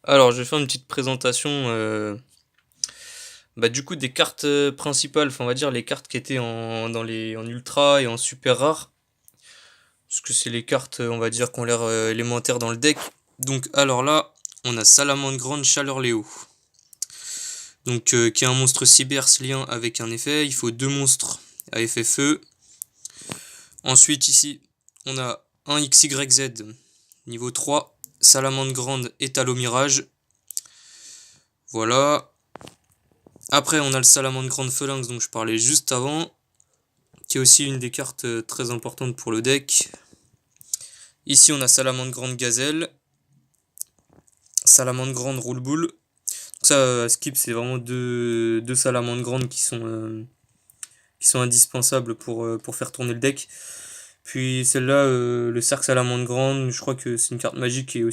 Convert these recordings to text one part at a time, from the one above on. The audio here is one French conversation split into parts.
Alors, je vais faire une petite présentation du coup des cartes principales, enfin on va dire les cartes qui étaient en ultra et en super rare, parce que c'est les cartes on va dire qui ont l'air élémentaires dans le deck. Donc alors là, on a Salamandre Grande Chaleur Léo. Donc qui est un monstre cyber lien avec un effet. Il faut deux monstres à effet feu. Ensuite ici, on a un XYZ niveau 3, Salamandre Grande Étalo Mirage. Voilà. Après, on a le Salamandre Grande Phalanx dont je parlais juste avant, qui est aussi une des cartes très importantes pour le deck. Ici, on a Salamandre Grande Gazelle, Salamandre Grande Roule Boule. Donc ça, skip, c'est vraiment deux Salamandres Grandes qui sont indispensables pour faire tourner le deck. Puis celle-là, le Cercle Salamandre Grande, je crois que c'est une carte magique qui est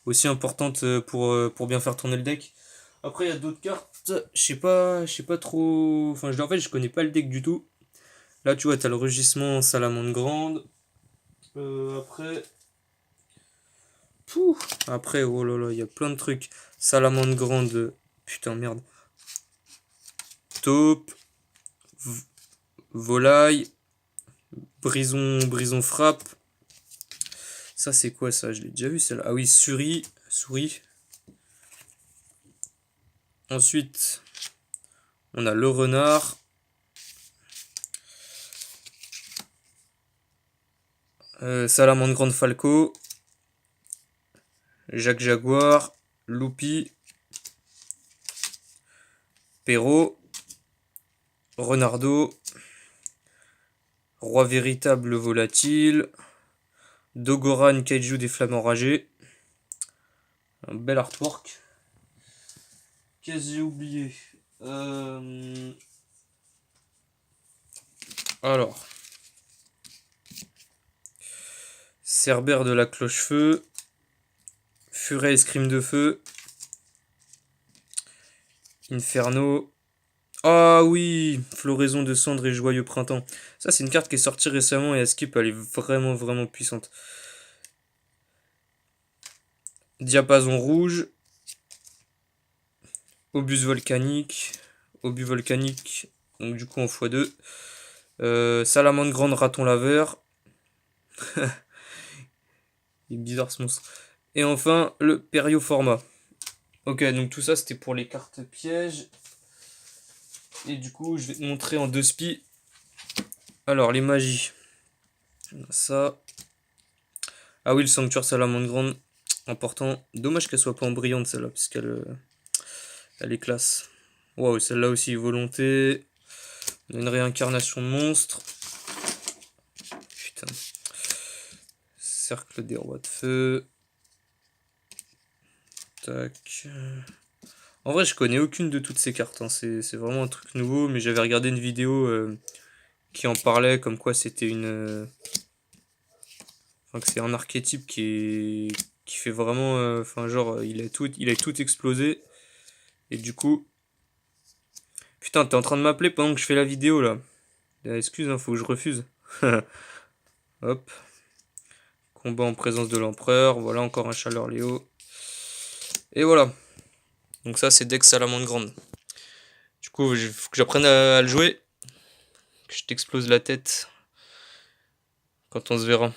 aussi importante pour bien faire tourner le deck. Après, il y a d'autres cartes, je sais pas trop. Enfin, en fait, je connais pas le deck du tout. Là, tu vois, t'as le rugissement Salamandre Grande. Après. Pouh. Après, oh là là, il y a plein de trucs. Salamandre Grande. Putain, merde. Taupe. Volaille. Brison frappe. Ça, c'est quoi ça? Je l'ai déjà vu celle-là. Ah oui, Souris. Ensuite, on a le renard. Salamandre Grande Falco. Jacques Jaguar. Loupi. Perrault. Renardo. Roi véritable volatile. Dogoran Kaiju des flammes enragées. Un bel artwork. Qu'est-ce que j'ai oublié Alors. Cerbère de la Cloche-Feu. Furet Escrime de Feu. Inferno. Ah oui, Floraison de Cendres et Joyeux Printemps. Ça, c'est une carte qui est sortie récemment et à skip, elle est vraiment, vraiment puissante. Diapason Rouge. Obus Volcanique. Obus Volcanique, donc du coup en x2. Salamandre Grande Raton Laveur. Il est bizarre ce monstre. Et enfin, le Perioforma. Ok, donc tout ça, c'était pour les cartes pièges. Et du coup, je vais te montrer en deux spi. Alors, les magies. Ça. Ah oui, le Sanctuaire Salamandre Grande. Important. Dommage qu'elle soit pas en brillante, celle-là, elle est classe. Waouh, celle-là aussi, volonté. On a une réincarnation de monstre. Putain. Cercle des rois de feu. Tac. En vrai, je connais aucune de toutes ces cartes, hein. C'est vraiment un truc nouveau, mais j'avais regardé une vidéo qui en parlait, comme quoi c'était enfin, que c'est un archétype qui fait vraiment. Enfin, genre, il a tout explosé. Et du coup. Putain, t'es en train de m'appeler pendant que je fais la vidéo là. Excuse, hein, faut que je refuse. Hop. Combat en présence de l'empereur. Voilà, encore un Chaleur Léo. Et voilà. Donc, ça, c'est Dex Salamandre Grande. Du coup, il faut que j'apprenne à le jouer. Que je t'explose la tête quand on se verra.